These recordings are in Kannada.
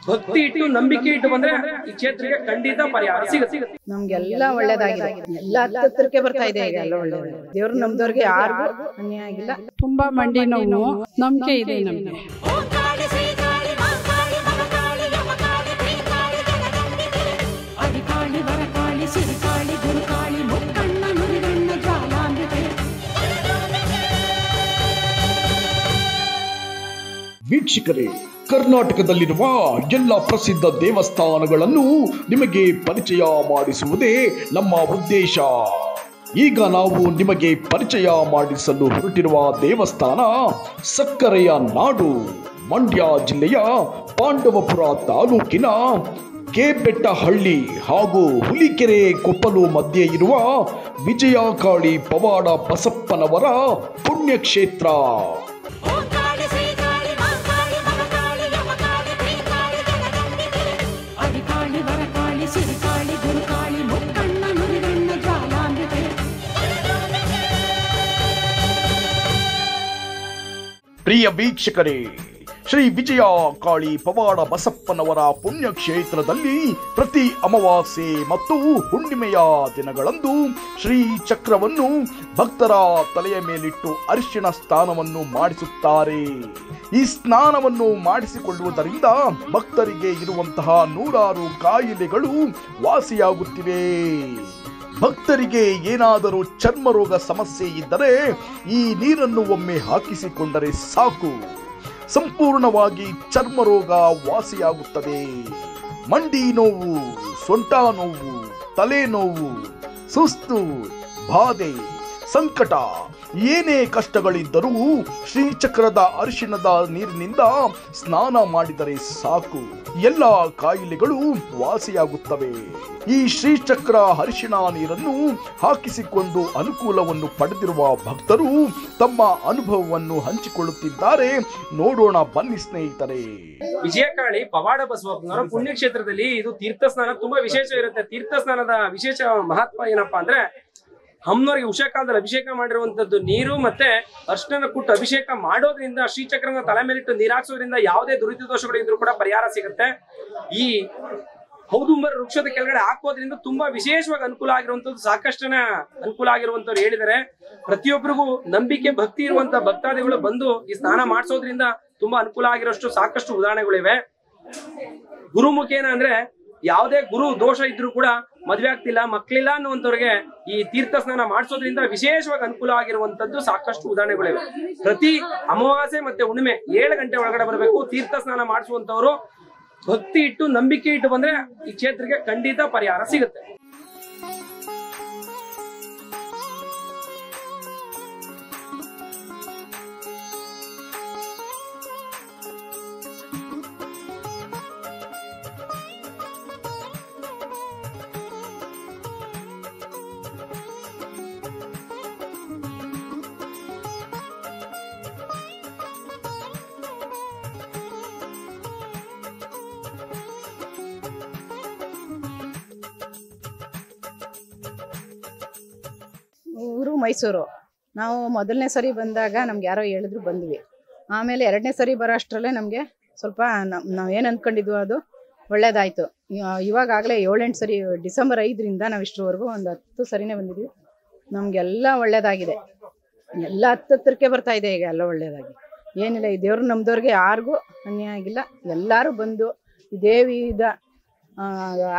ಭಕ್ತಿ ಇಟ್ಟು ನಂಬಿಕೆ ಇಟ್ಟು ಬಂದ್ರೆ ಈ ಕ್ಷೇತ್ರಕ್ಕೆ ಖಂಡಿತ ಪರಿಹಾರ ಸಿಗುತ್ತೆ. ನಮ್ಗೆಲ್ಲ ಒಳ್ಳೇದಾಗಿದೆ, ಎಲ್ಲ ಹತ್ತತ್ರಕ್ಕೆ ಬರ್ತಾ ಇದೆ. ಈಗ ಎಲ್ಲ ಒಳ್ಳೇದಾಗಿದೆ. ದೇವ್ರು ನಮ್ದವ್ರಿಗೆ ಯಾರಿಗೂ ಅನ್ಯಾಯ ಆಗಿಲ್ಲ. ತುಂಬಾ ಮಂಡಿ ನೋವು ನಂಬಿಕೆ ಇದೆ ನಮ್ಗೆ. ವೀಕ್ಷಕರೇ, ಕರ್ನಾಟಕದಲ್ಲಿರುವ ಎಲ್ಲ ಪ್ರಸಿದ್ಧ ದೇವಸ್ಥಾನಗಳನ್ನು ನಿಮಗೆ ಪರಿಚಯ ಮಾಡಿಸುವುದೇ ನಮ್ಮ ಉದ್ದೇಶ. ಈಗ ನಾವು ನಿಮಗೆ ಪರಿಚಯ ಮಾಡಿಸಲು ಹೊರಟಿರುವ ದೇವಸ್ಥಾನ ಸಕ್ಕರೆಯ ನಾಡು, ಮಂಡ್ಯ ಜಿಲ್ಲೆಯ ಪಾಂಡವಪುರ ತಾಲೂಕಿನ ಕೆಬೆಟ್ಟಹಳ್ಳಿ ಹಾಗೂ ಹುಲಿಕೆರೆ ಕೊಪ್ಪಲು ಮಧ್ಯೆ ಇರುವ ವಿಜಯಕಾಳಿ ಪವಾಡ ಬಸಪ್ಪನವರ ಪುಣ್ಯಕ್ಷೇತ್ರ. ಪ್ರಿಯ ವೀಕ್ಷಕರೇ, ಶ್ರೀ ವಿಜಯ ಕಾಳಿ ಪವಾಡ ಬಸಪ್ಪನವರ ಪುಣ್ಯಕ್ಷೇತ್ರದಲ್ಲಿ ಪ್ರತಿ ಅಮಾವಾಸ್ಯೆ ಮತ್ತು ಹುಣ್ಣಿಮೆಯ ದಿನಗಳಂದು ಶ್ರೀ ಚಕ್ರವನ್ನು ಭಕ್ತರ ತಲೆಯ ಮೇಲಿಟ್ಟು ಅರಿಶಿಣ ಸ್ನಾನವನ್ನು ಮಾಡಿಸುತ್ತಾರೆ. ಈ ಸ್ನಾನವನ್ನು ಮಾಡಿಸಿಕೊಳ್ಳುವುದರಿಂದ ಭಕ್ತರಿಗೆ ಇರುವಂತಹ ನೂರಾರು ಕಾಯಿಲೆಗಳು ವಾಸಿಯಾಗುತ್ತಿವೆ. ಭಕ್ತರಿಗೆ ಏನಾದರೂ ಚರ್ಮ ರೋಗ ಸಮಸ್ಯೆ ಇದ್ದರೆ ಈ ನೀರನ್ನು ಒಮ್ಮೆ ಹಾಕಿಸಿಕೊಂಡರೆ ಸಾಕು, ಸಂಪೂರ್ಣವಾಗಿ ಚರ್ಮ ರೋಗ ವಾಸಿಯಾಗುತ್ತದೆ. ಮಂಡಿ ನೋವು, ಸೊಂಟ ನೋವು, ತಲೆ ನೋವು, ಸುಸ್ತು, ಬಾಧೆ, ಸಂಕಟ ಏನೇ ಕಷ್ಟಗಳಿದ್ದರೂ ಶ್ರೀಚಕ್ರದ ಅರಿಶಿಣದ ನೀರಿನಿಂದ ಸ್ನಾನ ಮಾಡಿದರೆ ಸಾಕು, ಎಲ್ಲ ಕಾಯಿಲೆಗಳು ವಾಸಿಯಾಗುತ್ತವೆ. ಈ ಶ್ರೀಚಕ್ರ ಅರಿಶಿಣ ನೀರನ್ನು ಹಾಕಿಸಿಕೊಂಡು ಅನುಕೂಲವನ್ನು ಪಡೆದಿರುವ ಭಕ್ತರು ತಮ್ಮ ಅನುಭವವನ್ನು ಹಂಚಿಕೊಳ್ಳುತ್ತಿದ್ದಾರೆ. ನೋಡೋಣ ಬನ್ನಿ ಸ್ನೇಹಿತರೆ. ವಿಜಯಕಾಳಿ ಪವಾಡ ಬಸವಪ್ಪನವರ ಪುಣ್ಯಕ್ಷೇತ್ರದಲ್ಲಿ ಇದು ತೀರ್ಥ ಸ್ನಾನ ತುಂಬಾ ವಿಶೇಷ ಇರುತ್ತೆ. ತೀರ್ಥ ಸ್ನಾನದ ವಿಶೇಷ ಮಹತ್ವ ಏನಪ್ಪಾ ಅಂದ್ರೆ, ಅಮ್ಮನವರಿಗೆ ಉಷಾ ಕಾಲದಲ್ಲಿ ಅಭಿಷೇಕ ಮಾಡಿರುವಂತದ್ದು ನೀರು ಮತ್ತೆ ಅರ್ಶನ ಕುಟ್ಟು ಅಭಿಷೇಕ ಮಾಡೋದ್ರಿಂದ, ಶ್ರೀಚಕ್ರನ ತಲೆ ಮೇಲಿಟ್ಟು ನೀರು ಹಾಕ್ಸೋದ್ರಿಂದ ಯಾವುದೇ ದುರಿತ ದೋಷಗಳು ಇದ್ರೂ ಕೂಡ ಪರಿಹಾರ ಸಿಗುತ್ತೆ. ಈ ಔದುಂಬರ ವೃಕ್ಷದ ಕೆಳಗಡೆ ಹಾಕೋದ್ರಿಂದ ತುಂಬಾ ವಿಶೇಷವಾಗಿ ಅನುಕೂಲ ಆಗಿರುವಂತದ್ದು, ಸಾಕಷ್ಟನ ಅನುಕೂಲ ಆಗಿರುವಂತವ್ರು ಹೇಳಿದ್ದಾರೆ. ಪ್ರತಿಯೊಬ್ಬರಿಗೂ ನಂಬಿಕೆ ಭಕ್ತಿ ಇರುವಂತ ಭಕ್ತಾದಿಗಳು ಬಂದು ಈ ಸ್ನಾನ ಮಾಡಿಸೋದ್ರಿಂದ ತುಂಬಾ ಅನುಕೂಲ ಆಗಿರೋಷ್ಟು ಸಾಕಷ್ಟು ಉದಾಹರಣೆಗಳಿವೆ. ಗುರುಮುಖೇನ ಅಂದ್ರೆ ಯಾವುದೇ ಗುರು ದೋಷ ಇದ್ರೂ ಕೂಡ ಮದ್ವೆ ಆಗ್ತಿಲ್ಲ, ಮಕ್ಳಿಲ್ಲ ಅನ್ನುವಂಥವ್ರಿಗೆ ಈ ತೀರ್ಥ ಸ್ನಾನ ಮಾಡಿಸೋದ್ರಿಂದ ವಿಶೇಷವಾಗಿ ಅನುಕೂಲ ಆಗಿರುವಂತದ್ದು ಸಾಕಷ್ಟು ಉದಾಹರಣೆಗಳಿವೆ. ಪ್ರತಿ ಅಮಾವಾಸ್ಯೆ ಮತ್ತೆ ಹುಣ್ಣಿಮೆ 7 ಗಂಟೆ ಒಳಗಡೆ ಬರಬೇಕು. ತೀರ್ಥ ಸ್ನಾನ ಮಾಡಿಸುವಂತವ್ರು ಭಕ್ತಿ ಇಟ್ಟು ನಂಬಿಕೆ ಇಟ್ಟು ಬಂದ್ರೆ ಈ ಕ್ಷೇತ್ರಕ್ಕೆ ಖಂಡಿತ ಪರಿಹಾರ ಸಿಗುತ್ತೆ. ಊರು ಮೈಸೂರು. ನಾವು ಮೊದಲನೇ ಸರಿ ಬಂದಾಗ ನಮ್ಗೆ ಯಾರೋ ಹೇಳಿದ್ರು ಬಂದ್ವಿ. ಆಮೇಲೆ 2ನೇ ಸರಿ ಬರೋ ಅಷ್ಟರಲ್ಲೇ ನಮಗೆ ಸ್ವಲ್ಪ ನಾವು ಏನು ಅಂದ್ಕೊಂಡಿದ್ವು ಅದು ಒಳ್ಳೇದಾಯಿತು. ಇವಾಗಲೇ 7-8 ಸರಿ, ಡಿಸೆಂಬರ್ 5ರಿಂದ ನಾವು ಇಷ್ಟರವರೆಗೂ ಒಂದು 10 ಸರಿನೇ ಬಂದಿದ್ವಿ. ನಮಗೆಲ್ಲ ಒಳ್ಳೇದಾಗಿದೆ, ಎಲ್ಲ ಹತ್ತತ್ರಕ್ಕೆ ಬರ್ತಾ ಇದೆ. ಈಗ ಎಲ್ಲ ಒಳ್ಳೇದಾಗಿ ಏನಿಲ್ಲ. ಈ ದೇವ್ರು ನಮ್ದವ್ರಿಗೆ ಯಾರಿಗೂ ಅನ್ಯಾಯ ಆಗಿಲ್ಲ. ಎಲ್ಲರೂ ಬಂದು ಈ ದೇವಿದ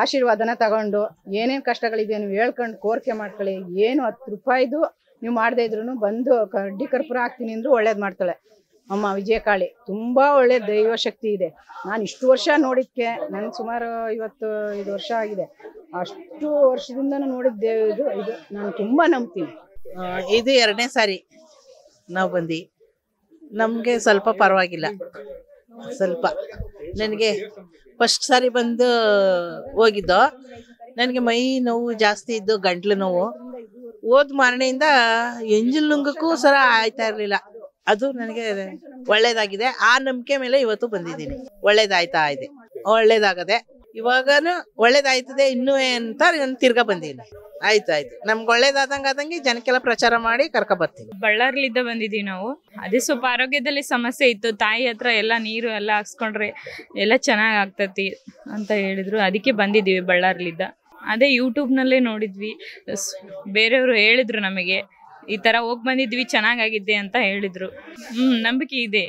ಆಶೀರ್ವಾದನ ತಗೊಂಡು ಏನೇನು ಕಷ್ಟಗಳಿದೆ ನೀವು ಹೇಳ್ಕೊಂಡು ಕೋರಿಕೆ ಮಾಡ್ಕೊಳ್ಳಿ. ಏನು 10 ರೂಪಾಯಿದು ನೀವು ಮಾಡದೇ ಇದ್ರು ಬಂದು ಕಡ್ಡಿ ಕರ್ಪೂರ ಹಾಕ್ತೀನಿ ಅಂದರೂ ಒಳ್ಳೇದು ಮಾಡ್ತಾಳೆ ಅಮ್ಮ ವಿಜಯಕಾಳಿ. ತುಂಬ ಒಳ್ಳೆ ದೈವ ಶಕ್ತಿ ಇದೆ. ನಾನು ಇಷ್ಟು ವರ್ಷ ನೋಡಿದ್ಕೆ ನನಗೆ ಸುಮಾರು 55 ವರ್ಷ ಆಗಿದೆ. ಅಷ್ಟು ವರ್ಷದಿಂದ ನೋಡಿದ್ದೆ ಇದು ನಾನು ತುಂಬ ನಂಬ್ತೀನಿ. ಇದು 2ನೇ ಸಾರಿ ನಾವು ಬಂದು, ನಮಗೆ ಸ್ವಲ್ಪ ಪರವಾಗಿಲ್ಲ. ಸ್ವಲ್ಪ ನನಗೆ ಫಸ್ಟ್ ಸಾರಿ ಬಂದು ಹೋಗಿದ್ದೋ, ನನಗೆ ಮೈ ನೋವು ಜಾಸ್ತಿ ಇದ್ದು, ಗಂಟ್ಲು ನೋವು. ಹೋದ ಮಾರನೆಯಿಂದ ಎಂಜಿಲ್ ನುಂಗಕ್ಕೂ ಸರ ಆಯ್ತಾ ಇರಲಿಲ್ಲ. ಅದು ನನಗೆ ಒಳ್ಳೇದಾಗಿದೆ. ಆ ನಂಬಿಕೆ ಮೇಲೆ ಇವತ್ತು ಬಂದಿದ್ದೀನಿ. ಒಳ್ಳೇದಾಯ್ತಾ ಇದೆ, ಒಳ್ಳೇದಾಗದೆ. ಇವಾಗನು ಒಳ್ಳೇದಾಯ್ತದೆ ಇನ್ನೂ ಅಂತ ನಾನು ತಿರ್ಗಾ ಬಂದೀನಿ. ಆಯ್ತು ನಮ್ಗೆ ಒಳ್ಳೇದಾದಂಗೆ ಜನಕ್ಕೆಲ್ಲ ಪ್ರಚಾರ ಮಾಡಿ ಕರ್ಕೊ ಬರ್ತೀನಿ. ಬಳ್ಳಾರಿಲಿದ್ದ ಬಂದಿದೀವಿ ನಾವು. ಅದೇ ಸ್ವಲ್ಪ ಆರೋಗ್ಯದಲ್ಲಿ ಸಮಸ್ಯೆ ಇತ್ತು. ತಾಯಿ ಹತ್ರ ಎಲ್ಲ ನೀರು ಎಲ್ಲ ಹಾಕ್ಸ್ಕೊಂಡ್ರೆ ಎಲ್ಲ ಚೆನ್ನಾಗ್ ಆಗ್ತತಿ ಅಂತ ಹೇಳಿದ್ರು. ಅದಕ್ಕೆ ಬಂದಿದ್ದೀವಿ ಬಳ್ಳಾರಿಲಿದ್ದ. ಅದೇ ಯೂಟ್ಯೂಬ್ನಲ್ಲೇ ನೋಡಿದ್ವಿ, ಬೇರೆಯವರು ಹೇಳಿದ್ರು ನಮಗೆ ಈ ತರ ಹೋಗಿ ಬಂದಿದ್ವಿ ಚೆನ್ನಾಗಾಗಿದ್ದೆ ಅಂತ ಹೇಳಿದ್ರು. ನಂಬಿಕೆ ಇದೆ,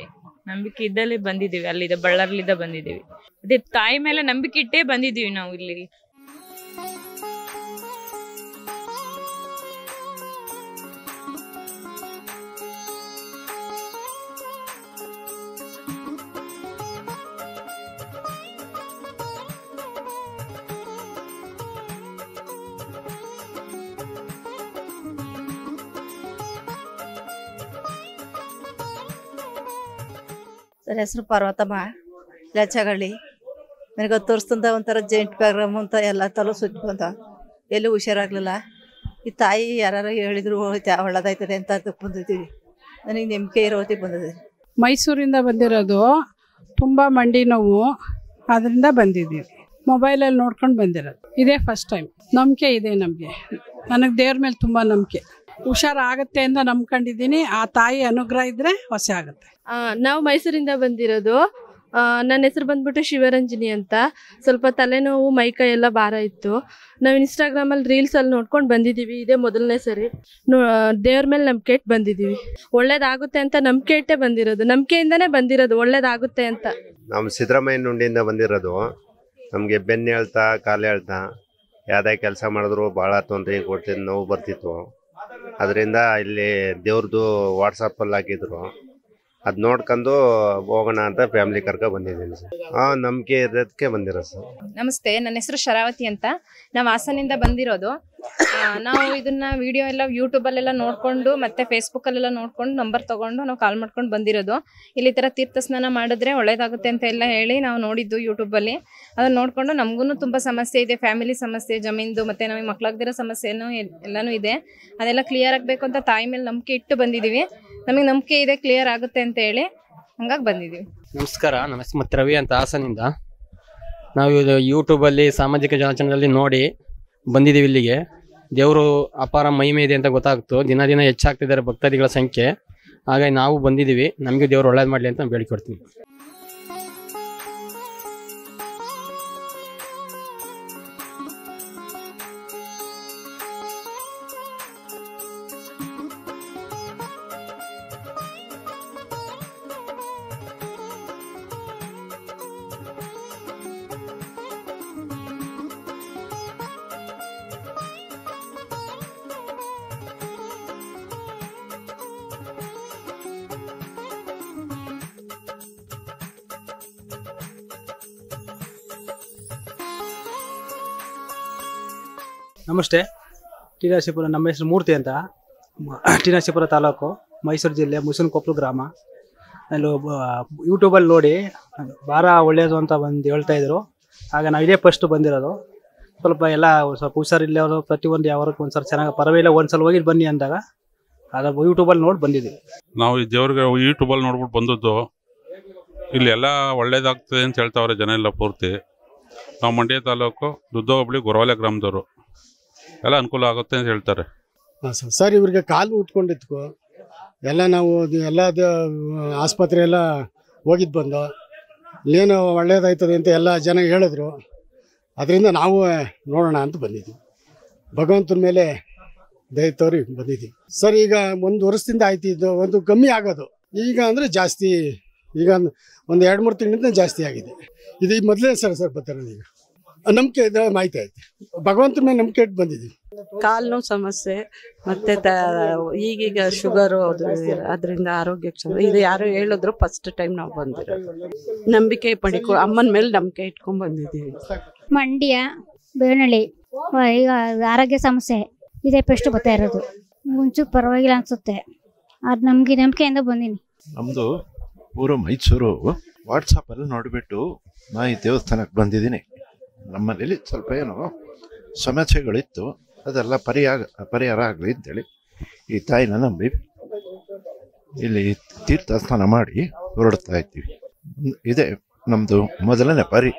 ನಂಬಿಕೆ ಇದ್ದಲ್ಲೇ ಬಂದಿದ್ದೀವಿ. ಅಲ್ಲಿದ್ದ ಬಳ್ಳಾರಿಲಿದ್ದ ಬಂದಿದ್ದೀವಿ. ಅದೇ ತಾಯಿ ಮೇಲೆ ನಂಬಿಕೆ ಇಟ್ಟೇ ಬಂದಿದ್ದೀವಿ ನಾವು ಇಲ್ಲಿ. ನನ್ನ ಹೆಸರು ಪಾರ್ವತಮ್ಮ ಲಚ್ಚಗಳ್ಳಿ. ನನಗೆ 10 ವರ್ಷದಿಂದ ಒಂಥರ ಜೈಂಟ್ ಪ್ರೋಗ್ರಾಮ್ ಅಂತ ಎಲ್ಲ ತಲೋ ಸುತ್ತ ಬಂದ, ಎಲ್ಲೂ ಹುಷಾರಾಗಲಿಲ್ಲ. ಈ ತಾಯಿ ಯಾರು ಹೇಳಿದ್ರು ಒಳ್ಳೇದಾಯ್ತದೆ ಅಂತ ಬಂದಿದ್ದೀವಿ. ನನಗೆ ನಂಬಿಕೆ ಇರೋತಿ ಬಂದಿದೆ. ಮೈಸೂರಿಂದ ಬಂದಿರೋದು, ತುಂಬ ಮಂಡಿ ನೋವು, ಅದರಿಂದ ಬಂದಿದ್ದೀವಿ. ಮೊಬೈಲಲ್ಲಿ ನೋಡ್ಕೊಂಡು ಬಂದಿರೋದು, ಇದೇ ಫಸ್ಟ್ ಟೈಮ್. ನಂಬಿಕೆ ಇದೆ ನಮಗೆ. ನನಗೆ ದೇವ್ರ ಮೇಲೆ ತುಂಬ ನಂಬಿಕೆ. ಹುಷಾರಾಗುತ್ತೆ ಅಂತ ನಂಬ್ಕೊಂಡಿದ್ದೀನಿ. ಆ ತಾಯಿ ಅನುಗ್ರಹ ಇದ್ದರೆ ಹೊಸ ಆಗುತ್ತೆ. ನಾವು ಮೈಸೂರಿಂದ ಬಂದಿರೋದು. ನನ್ನ ಹೆಸರು ಬಂದ್ಬಿಟ್ಟು ಶಿವರಂಜನಿ ಅಂತ. ಸ್ವಲ್ಪ ತಲೆನೋವು, ಮೈಕೈ ಎಲ್ಲ ಭಾರ ಇತ್ತು. ನಾವು ಇನ್ಸ್ಟಾಗ್ರಾಮಲ್ಲಿ ರೀಲ್ಸಲ್ಲಿ ನೋಡ್ಕೊಂಡು ಬಂದಿದ್ದೀವಿ. ಇದೇ ಮೊದಲನೇ ಸರಿ ದೇವ್ರ ಮೇಲೆ ನಂಬಿಕೆ ಇಟ್ಟು ಬಂದಿದ್ದೀವಿ. ಒಳ್ಳೇದಾಗುತ್ತೆ ಅಂತ ನಂಬಿಕೆ ಇಟ್ಟೇ ಬಂದಿರೋದು. ನಂಬಿಕೆಯಿಂದನೇ ಬಂದಿರೋದು, ಒಳ್ಳೇದಾಗುತ್ತೆ ಅಂತ. ನಾವು ಸಿದ್ದರಾಮಯ್ಯ ನುಂಡಿಯಿಂದ ಬಂದಿರೋದು. ನಮಗೆ ಬೆನ್ನು ಹೇಳ್ತಾ, ಕಾಲು ಹೇಳ್ತಾ, ಯಾವುದೇ ಕೆಲಸ ಮಾಡಿದ್ರು ಭಾಳ ತೊಂದರೆ ಕೊಡ್ತಿದ್ದು, ನೋವು ಬರ್ತಿತ್ತು. ಅದರಿಂದ ಇಲ್ಲಿ ದೇವ್ರದ್ದು ವಾಟ್ಸಪ್ಪಲ್ಲಿ ಹಾಕಿದ್ರು, ಅದು ನೋಡ್ಕೊಂಡು ಹೋಗೋಣ ಅಂತ ಫ್ಯಾಮಿಲಿ ಕರ್ಕೊ ಬಂದಿದ್ದೀನಿ ಸರ್. ನಂಬಿಕೆ ಇರೋದಕ್ಕೆ ಬಂದಿರೋದು ಸರ್. ನಮಸ್ತೆ, ನನ್ನ ಹೆಸರು ಶರಾವತಿ ಅಂತ. ನಾವು ಹಾಸನಿಂದ ಬಂದಿರೋದು. ನಾವು ಇದನ್ನ ವಿಡಿಯೋ ಎಲ್ಲ ಯೂಟ್ಯೂಬಲ್ಲೆಲ್ಲ ನೋಡಿಕೊಂಡು ಮತ್ತು ಫೇಸ್ಬುಕ್ಕಲ್ಲೆಲ್ಲ ನೋಡ್ಕೊಂಡು ನಂಬರ್ ತೊಗೊಂಡು ನಾವು ಕಾಲ್ ಮಾಡ್ಕೊಂಡು ಬಂದಿರೋದು. ಇಲ್ಲಿ ಥರ ತೀರ್ಥ ಸ್ನಾನ ಮಾಡಿದ್ರೆ ಒಳ್ಳೇದಾಗುತ್ತೆ ಅಂತ ಎಲ್ಲ ಹೇಳಿ ನಾವು ನೋಡಿದ್ದು ಯೂಟ್ಯೂಬಲ್ಲಿ. ಅದನ್ನು ನೋಡಿಕೊಂಡು ನಮಗೂ ತುಂಬ ಸಮಸ್ಯೆ ಇದೆ, ಫ್ಯಾಮಿಲಿ ಸಮಸ್ಯೆ, ಜಮೀನ್ದು, ಮತ್ತು ನಮಗೆ ಮಕ್ಕಳಾಗ್ದಿರೋ ಸಮಸ್ಯೆನೂ ಎಲ್ಲನೂ ಇದೆ. ಅದೆಲ್ಲ ಕ್ಲಿಯರ್ ಆಗಬೇಕು ಅಂತ ತಾಯಿ ಮೇಲೆ ನಂಬಿಕೆ ಇಟ್ಟು ಬಂದಿದ್ದೀವಿ. ನಮಗೆ ನಂಬಿಕೆ ಇದೆ ಕ್ಲಿಯರ್ ಆಗುತ್ತೆ ಅಂತ ಹೇಳಿ, ಹಂಗಾಗಿ ಬಂದಿದ್ದೀವಿ. ನಮಸ್ಕಾರ, ನನ್ನ ಹೆಸರು ಮತ್ತೆ ರವಿ ಅಂತ, ಹಾಸನಿಂದ. ನಾವು ಯೂಟ್ಯೂಬಲ್ಲಿ ಸಾಮಾಜಿಕ ಜಾಲತಾಣದಲ್ಲಿ ನೋಡಿ ಬಂದಿದ್ದೀವಿ ಇಲ್ಲಿಗೆ. ದೇವರು ಅಪಾರ ಮಹಿಮೆ ಇದೆ ಅಂತ ಗೊತ್ತಾಗ್ತು. ದಿನ ದಿನ ಹೆಚ್ಚಾಗ್ತಿದ್ದಾರೆ ಭಕ್ತಾದಿಗಳ ಸಂಖ್ಯೆ. ಹಾಗಾಗಿ ನಾವು ಬಂದಿದ್ದೀವಿ. ನಮಗೆ ದೇವರು ಒಳ್ಳೇದು ಮಾಡಲಿ ಅಂತ ಬೇಡಿಕೊಡ್ತೀನಿ. ನಮಸ್ತೆ. ಟಿ ನರಸೀಪುರ. ನಮ್ಮ ಹೆಸರು ಮೂರ್ತಿ ಅಂತ. ಟಿ ನರಸೀಪುರ ತಾಲೂಕು, ಮೈಸೂರು ಜಿಲ್ಲೆ, ಮುಸುನಕೊಪ್ಪಲು ಗ್ರಾಮ. ಅಲ್ಲಿ ಯೂಟ್ಯೂಬಲ್ಲಿ ನೋಡಿ ಭಾಳ ಒಳ್ಳೆಯದು ಅಂತ ಬಂದು ಹೇಳ್ತಾಯಿದ್ರು. ಆಗ ನಾವು ಇದೇ ಫಸ್ಟ್ ಬಂದಿರೋದು. ಸ್ವಲ್ಪ ಹುಷಾರಿಲ್ಲವರು ಪ್ರತಿಯೊಂದು ಯಾವ್ದಕ್ಕೆ ಒಂದ್ಸಲ ಚೆನ್ನಾಗಿ ಪರವಾಗಿಲ್ಲ, ಒಂದ್ಸಲ ಹೋಗಿ ಬನ್ನಿ ಅಂದಾಗ ಅದು ಯೂಟ್ಯೂಬಲ್ಲಿ ನೋಡಿ ಬಂದಿದ್ದೀವಿ. ನಾವು ಈ ದೇವ್ರಿಗೆ ಯೂಟ್ಯೂಬಲ್ಲಿ ನೋಡ್ಬಿಟ್ಟು ಬಂದದ್ದು. ಇಲ್ಲಿ ಎಲ್ಲ ಒಳ್ಳೇದಾಗ್ತದೆ ಅಂತ ಹೇಳ್ತಾವ್ರೆ ಜನ ಎಲ್ಲ ಪೂರ್ತಿ. ನಾವು ಮಂಡ್ಯ ತಾಲೂಕು ದುದ್ದ ಹೋಬಳಿ ಗೊರವಲೆ ಗ್ರಾಮದವರು. ಎಲ್ಲ ಅನುಕೂಲ ಆಗುತ್ತೆ ಅಂತ ಹೇಳ್ತಾರೆ. ಹಾಂ ಸರ್, ಇವ್ರಿಗೆ ಕಾಲು ಉಟ್ಕೊಂಡಿತ್ತು. ಎಲ್ಲ ನಾವು ಎಲ್ಲ ಆಸ್ಪತ್ರೆ ಎಲ್ಲ ಹೋಗಿದ್ದು ಬಂದು ಏನು ಒಳ್ಳೇದಾಯ್ತದೆ ಅಂತ ಎಲ್ಲ ಜನ ಹೇಳಿದ್ರು. ಅದರಿಂದ ನಾವು ನೋಡೋಣ ಅಂತ ಬಂದಿದ್ದೀವಿ. ಭಗವಂತನ ಮೇಲೆ ದಯ ತೋರಿ ಬಂದಿದ್ದೀವಿ ಸರ್. ಈಗ 1 ವರ್ಷದಿಂದ ಆಯ್ತಿದ್ದು, ಒಂದು ಕಮ್ಮಿ ಆಗೋದು. ಈಗ ಅಂದರೆ ಜಾಸ್ತಿ, ಈಗ ಒಂದು 2-3 ತಿಂಗಳಿಂದ ಜಾಸ್ತಿ ಆಗಿದೆ. ಇದು ಈ ಮೊದಲನೇ ಸರ್ ಬರ್ತಾರೆ. ಈಗ ನಂಬಿಕೆ ಇದೆ, ಮಾಹಿತಿ ಆಯ್ತು. ಭಗವಂತನ ಮೇಲೆ ನಂಬಿಕೆ ಇಟ್ಟು ಬಂದಿದ್ದೀವಿ. ಕಾಲು ನೋವು ಸಮಸ್ಯೆ, ಮತ್ತೆ ಈಗೀಗ ಶುಗರು, ಅದರಿಂದ ಆರೋಗ್ಯ ಇದು ಯಾರು ಹೇಳಿದ್ರು ಫಸ್ಟ್ ಟೈಮ್ ನಾವು ಬಂದಿರೋದು. ನಂಬಿಕೆ ಅಮ್ಮನ ಮೇಲೆ ನಂಬಿಕೆ ಇಟ್ಕೊಂಡ್ ಬಂದಿದ್ದೀವಿ. ಮಂಡ್ಯ, ಬೇವನಹಳ್ಳಿ. ಈಗ ಆರೋಗ್ಯ ಸಮಸ್ಯೆ ಇದೇ ಫಸ್ಟ್ ಬರ್ತಾ ಇರೋದು. ಮುಂಚೆ ಪರವಾಗಿಲ್ಲ ಅನ್ಸುತ್ತೆ. ಅದು ನಮ್ಗೆ ನಂಬಿಕೆಯಿಂದ ಬಂದೀನಿ. ನಮ್ಮದು ಊರು ಮೈಸೂರು. ವಾಟ್ಸಪ್ಪಲ್ಲಿ ನೋಡಿಬಿಟ್ಟು ನಾ ಈ ದೇವಸ್ಥಾನಕ್ಕೆ ಬಂದಿದ್ದೀನಿ. ನಮ್ಮನೇಲಿ ಸ್ವಲ್ಪ ಏನೋ ಸಮಸ್ಯೆಗಳಿತ್ತು, ಅದೆಲ್ಲ ಪರಿಹಾರ ಆಗಲಿ ಅಂತೇಳಿ ಈ ತಾಯಿನ ನಂಬಿ ಇಲ್ಲಿ ತೀರ್ಥ ಸ್ನಾನ ಮಾಡಿ ಹೊರಡ್ತಾ ಇದ್ದೀವಿ. ಇದೇ ನಮ್ಮದು ಮೊದಲನೇ ಬಾರಿ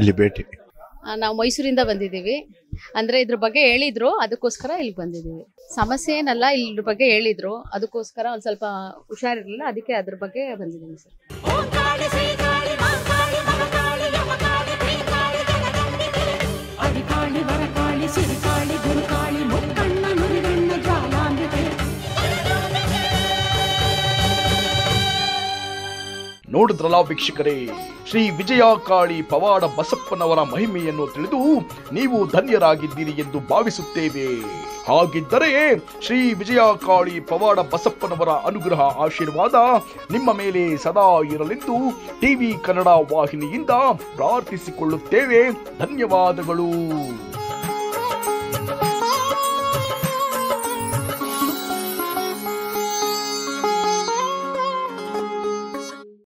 ಇಲ್ಲಿ ಭೇಟಿ. ನಾವು ಮೈಸೂರಿಂದ ಬಂದಿದ್ದೀವಿ. ಅಂದರೆ ಇದ್ರ ಬಗ್ಗೆ ಹೇಳಿದ್ರು, ಅದಕ್ಕೋಸ್ಕರ ಇಲ್ಲಿ ಬಂದಿದ್ದೀವಿ. ಸಮಸ್ಯೆ ಏನಲ್ಲ, ಇದ್ರ ಬಗ್ಗೆ ಹೇಳಿದ್ರು, ಅದಕ್ಕೋಸ್ಕರ ಒಂದು ಸ್ವಲ್ಪ ಹುಷಾರಿರಲಿಲ್ಲ, ಅದಕ್ಕೆ ಅದ್ರ ಬಗ್ಗೆ ಬಂದಿದ್ದೀವಿ ಸರ್. ನೋಡಿದ್ರಲ್ಲ ವೀಕ್ಷಕರೇ, ಶ್ರೀ ವಿಜಯ ಕಾಳಿ ಪವಾಡ ಬಸಪ್ಪನವರ ಮಹಿಮೆಯನ್ನು ತಿಳಿದು ನೀವು ಧನ್ಯರಾಗಿದ್ದೀರಿ ಎಂದು ಭಾವಿಸುತ್ತೇವೆ. ಹಾಗಿದ್ದರೆ ಶ್ರೀ ವಿಜಯ ಕಾಳಿ ಪವಾಡ ಬಸಪ್ಪನವರ ಅನುಗ್ರಹ ಆಶೀರ್ವಾದ ನಿಮ್ಮ ಮೇಲೆ ಸದಾ ಇರಲೆಂದು ಟಿವಿ ಕನ್ನಡ ವಾಹಿನಿಯಿಂದ ಪ್ರಾರ್ಥಿಸಿಕೊಳ್ಳುತ್ತೇವೆ. ಧನ್ಯವಾದಗಳು.